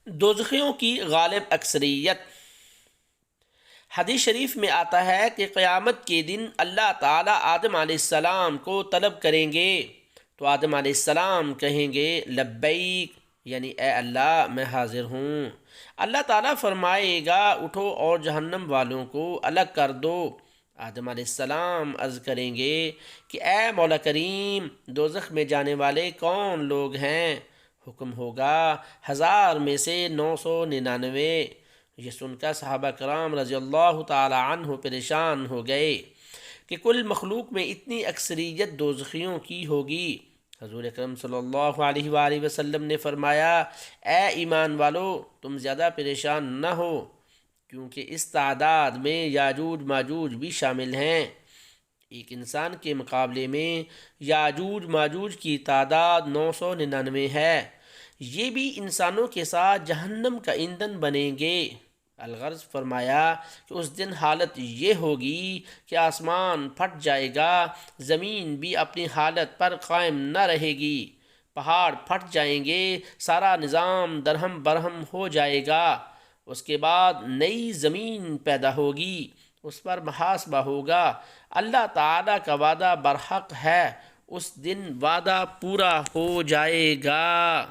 دوزخیوں کی غالب اکثریت۔ حدیث شریف میں آتا ہے کہ قیامت کے دن اللہ تعالیٰ آدم علیہ السلام کو طلب کریں گے تو آدم علیہ السلام کہیں گے لبیک، یعنی اے اللہ میں حاضر ہوں۔ اللہ تعالیٰ فرمائے گا اٹھو اور جہنم والوں کو الگ کر دو۔ آدم علیہ السلام عرض کریں گے کہ اے مولا کریم، دوزخ میں جانے والے کون لوگ ہیں؟ حکم ہوگا 1000 میں سے 999۔ یہ سن کر صحابہ کرام رضی اللہ تعالی عنہ پریشان ہو گئے کہ کل مخلوق میں اتنی اکثریت دوزخیوں کی ہوگی۔ حضور اکرم صلی اللہ علیہ وآلہ وسلم نے فرمایا اے ایمان والو، تم زیادہ پریشان نہ ہو، کیونکہ اس تعداد میں یاجوج ماجوج بھی شامل ہیں۔ ایک انسان کے مقابلے میں یاجوج ماجوج کی تعداد 999 ہے۔ یہ بھی انسانوں کے ساتھ جہنم کا ایندھن بنیں گے۔ الغرض فرمایا کہ اس دن حالت یہ ہوگی کہ آسمان پھٹ جائے گا، زمین بھی اپنی حالت پر قائم نہ رہے گی، پہاڑ پھٹ جائیں گے، سارا نظام درہم برہم ہو جائے گا۔ اس کے بعد نئی زمین پیدا ہوگی، اس پر محاسبہ ہوگا۔ اللہ تعالیٰ کا وعدہ برحق ہے، اس دن وعدہ پورا ہو جائے گا۔